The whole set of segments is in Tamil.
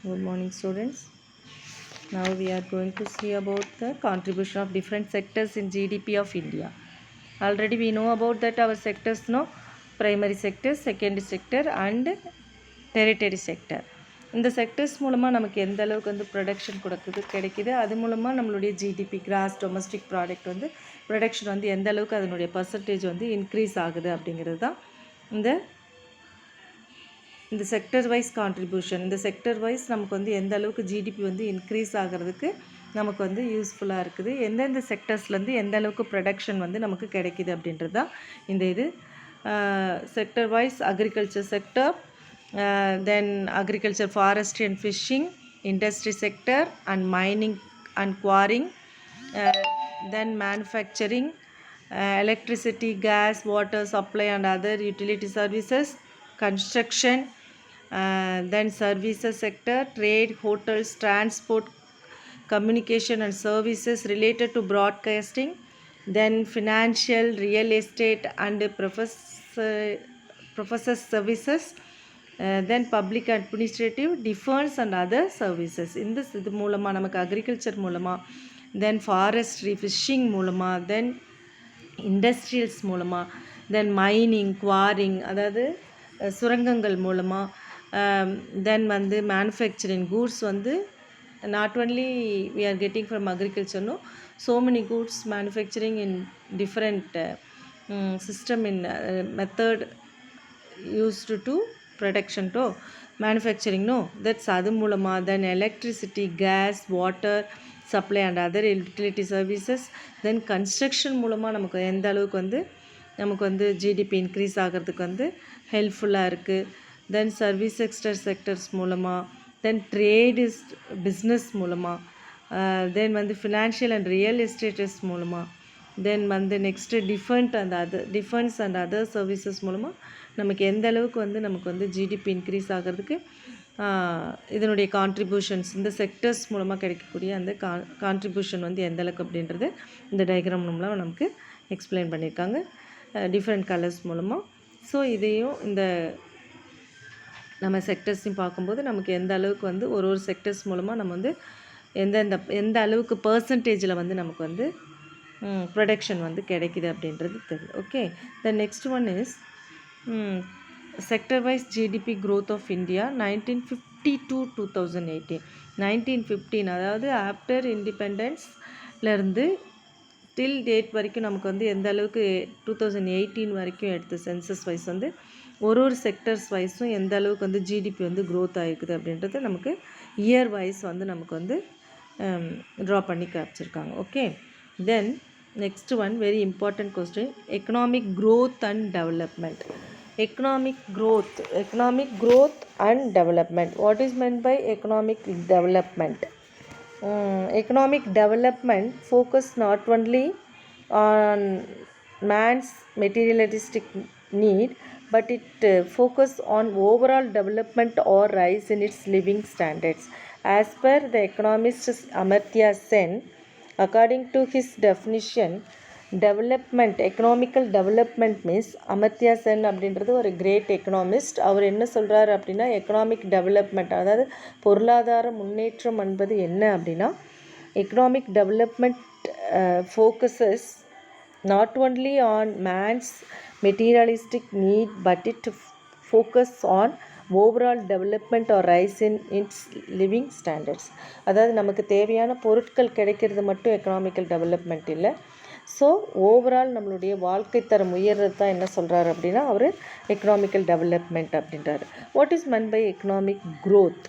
Good morning, students. Now we are going to see about the contribution of different sectors in GDP of India. Already we know about that our sectors, no, primary sector, secondary sector and tertiary sector. இந்த செக்டர்ஸ் மூலமாக நமக்கு எந்த அளவுக்கு வந்து ப்ரொடக்ஷன் கிடைக்குது, அது மூலமாக நம்மளுடைய ஜிடிபி கிராஸ் டொமஸ்டிக் ப்ராடக்ட் வந்து ப்ரொடக்ஷன் வந்து எந்த அளவுக்கு அதனுடைய பர்சன்டேஜ் வந்து இன்க்ரீஸ் ஆகுது அப்படிங்கிறது தான் இந்த செக்டர் வைஸ் கான்ட்ரிபியூஷன். இந்த செக்டர் வைஸ் நமக்கு வந்து எந்த அளவுக்கு ஜிடிபி வந்து இன்க்ரீஸ் ஆகிறதுக்கு நமக்கு வந்து யூஸ்ஃபுல்லாக இருக்குது, எந்தெந்த செக்டர்ஸ்லேருந்து எந்த அளவுக்கு ப்ரொடக்ஷன் வந்து நமக்கு கிடைக்கிது அப்படின்றது தான் இந்த இது. Sector wise agriculture sector, then agriculture, forestry and fishing, industry sector and mining and quarrying, then manufacturing, electricity, gas, water supply and other utility services, construction, then services sector, trade, hotels, transport, communication and services related to broadcasting, then financial, real estate and professors services, then public administrative, defense and other services. இந்த இது மூலமாக நமக்கு அக்ரிகல்ச்சர் மூலமாக, தென் ஃபாரஸ்ட்ரி ஃபிஷ்ஷிங் மூலமாக, தென் இண்டஸ்ட்ரியல்ஸ் மூலமாக, தென் மைனிங் குவாரிங் அதாவது சுரங்கங்கள் மூலமாக, தென் வந்து மேனுஃபேக்சரிங் கூட்ஸ் வந்து not only we are getting from agriculture, no, so many goods manufacturing in different system in method used to production to manufacturing, no, that's அது மூலமாக, then electricity, gas, water supply and other utility services, then construction மூலமாக நமக்கு எந்த அளவுக்கு வந்து நமக்கு வந்து ஜிடிபி இன்க்ரீஸ் ஆகிறதுக்கு வந்து ஹெல்ப்ஃபுல்லாக இருக்குது. தென் சர்வீஸ் செக்டர்ஸ் மூலமாக, தென் ட்ரேட் பிஸ்னஸ் மூலமாக, தென் வந்து ஃபினான்ஷியல் அண்ட் ரியல் எஸ்டேட்டஸ் மூலமாக, தென் வந்து next defence and other services மூலமாக நமக்கு எந்த அளவுக்கு வந்து நமக்கு வந்து ஜிடிபி இன்க்ரீஸ் ஆகிறதுக்கு இதனுடைய கான்ட்ரிபியூஷன்ஸ், இந்த செக்டர்ஸ் மூலமாக கிடைக்கக்கூடிய அந்த கான்ட்ரிபியூஷன் வந்து எந்த அளவுக்கு அப்படின்றது இந்த டயக்ராம் மூலமாக நமக்கு எக்ஸ்பிளைன் பண்ணியிருக்காங்க டிஃப்ரெண்ட் கலர்ஸ் மூலமாக. ஸோ இதையும் இந்த நம்ம செக்டர்ஸையும் பார்க்கும்போது நமக்கு எந்த அளவுக்கு வந்து ஒரு செக்டர்ஸ் மூலமாக நம்ம வந்து எந்த அளவுக்கு பர்சன்டேஜில் வந்து நமக்கு வந்து ப்ரொடக்ஷன் வந்து கிடைக்கிது அப்படின்றது தெரியும். Okay, the next one is sector wise GDP growth of India 1950 to 2018. 1915 அதாவது ஆஃப்டர் இண்டிபெண்டன்ஸ்லேருந்து டில் டேட் வரைக்கும் நமக்கு வந்து எந்த அளவுக்கு 2018 வரைக்கும் எடுத்த சென்சஸ் வைஸ் வந்து ஒரு செக்டர்ஸ் வைஸும் எந்த அளவுக்கு வந்து ஜிடிபி வந்து க்ரோத் ஆகிருக்குது அப்படின்றது நமக்கு இயர் வைஸ் வந்து நமக்கு வந்து ட்ரா பண்ணி காமிச்சிருக்காங்க. Okay, then next one very important question, economic growth and development. Economic growth and development. What is meant by economic development? Economic development focus not only on man's materialistic need, but it focus on overall development or rise in its living standards. As per the economist Amartya Sen, according to his definition, development, economical development means, Amartya Sen அப்படின்றது ஒரு கிரேட் எக்கனாமிஸ்ட். அவர் என்ன சொல்கிறாரு அப்படின்னா, எக்கனாமிக் டெவலப்மெண்ட் அதாவது பொருளாதார முன்னேற்றம் என்பது என்ன அப்படின்னா, economic development focuses not only on man's materialistic need, but it focus on overall development or rise in its living standards. அதாவது நமக்கு தேவையான பொருட்கள் கிடைக்கிறது மட்டும் எக்கனாமிக்கல் டெவலப்மெண்ட் இல்லை, ஸோ ஓவரால் நம்மளுடைய வாழ்க்கை தரம் உயர்றது தான் என்ன சொல்கிறாரு அப்படின்னா அவர் எக்கனாமிக்கல் டெவலப்மெண்ட் அப்படின்றாரு. What is meant by economic growth?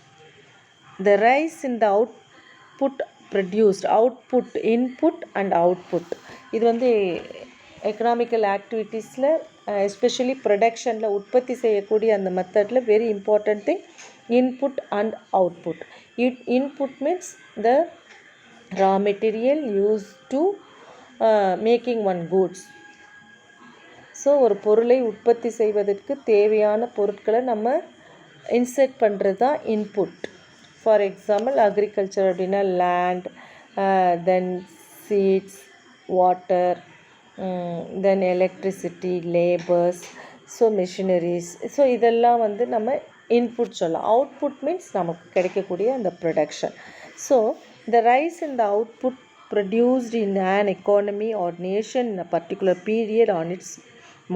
The rise in the output produced, output, input and output. இது வந்து எக்கனாமிக்கல் ஆக்டிவிட்டீஸில் எஸ்பெஷலி ப்ரொடக்ஷனில் உற்பத்தி செய்யக்கூடிய அந்த மெத்தடில் very important thing input and output. Input means the raw material use to making one goods. So ஒரு பொருளை உற்பத்தி செய்வதற்கு தேவையான பொருட்களை நம்ம இன்செர்ட் பண்ணுறது தான் இன்புட். ஃபார் எக்ஸாம்பிள் அக்ரிகல்ச்சர் அப்படின்னா land, then seeds, water, then electricity, labours, so machineries, so இதெல்லாம் வந்து நம்ம இன்புட் சொல்லலாம். அவுட்புட் மீன்ஸ் நமக்கு கிடைக்கக்கூடிய அந்த production. So the rise in the output produced in an economy or nation in a particular period on its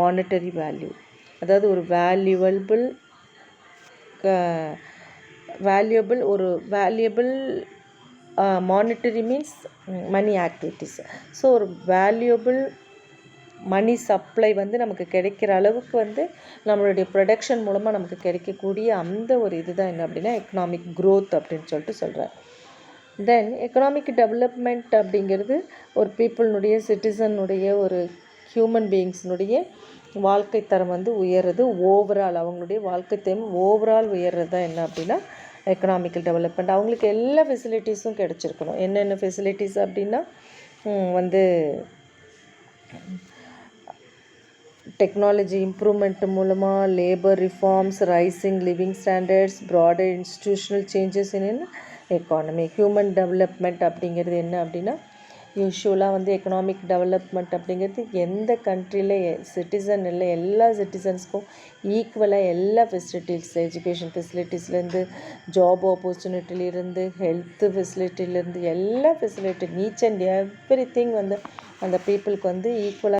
monetary value. அதாவது ஒரு வேல்யூபிள் மானிட்டரி மீன்ஸ் மணி ஆக்டிவிட்டீஸ். ஸோ ஒரு வேல்யூபிள் மணி சப்ளை வந்து நமக்கு கிடைக்கிற அளவுக்கு வந்து நம்மளுடைய ப்ரொடக்ஷன் மூலமாக நமக்கு கிடைக்கக்கூடிய அந்த ஒரு இதுதான் என்ன அப்படின்னா எக்கனாமிக் க்ரோத் அப்படின்னு சொல்லிட்டு சொல்கிறேன். தென் எக்கனாமிக் டெவலப்மெண்ட் அப்படிங்கிறது ஒரு பீப்புளினுடைய சிட்டிசனுடைய ஒரு ஹியூமன் பீயிங்ஸினுடைய வாழ்க்கை தரம் வந்து உயர்றது, ஓவரால் அவங்களுடைய வாழ்க்கை தரம் ஓவரால் உயர்றது தான் என்ன அப்படின்னா எக்கனாமிக்கல் டெவலப்மெண்ட். அவங்களுக்கு எல்லா ஃபெசிலிட்டிஸும் கிடச்சிருக்கணும். என்னென்ன ஃபெசிலிட்டிஸ் அப்படின்னா வந்து டெக்னாலஜி இம்ப்ரூவ்மெண்ட் மூலமாக, labour reforms, rising living standards, broader institutional changes in economy. Human development அப்படிங்கிறது என்ன அப்படின்னா யூஸ்வலாக வந்து எக்கனாமிக் டெவலப்மெண்ட் அப்படிங்கிறது எந்த கண்ட்ரியில் சிட்டிசன் இல்லை எல்லா சிட்டிசன்ஸ்க்கும் ஈக்குவலாக எல்லா ஃபெசிலிட்டிஸ், எஜுகேஷன் ஃபெசிலிட்டிஸ்லேருந்து, ஜாப் ஆப்பர்ச்சுனிட்டிலேருந்து, ஹெல்த்து ஃபெசிலிட்டிலேருந்து எல்லா facility each and every thing வந்து அந்த பீப்புளுக்கு வந்து ஈக்குவலாக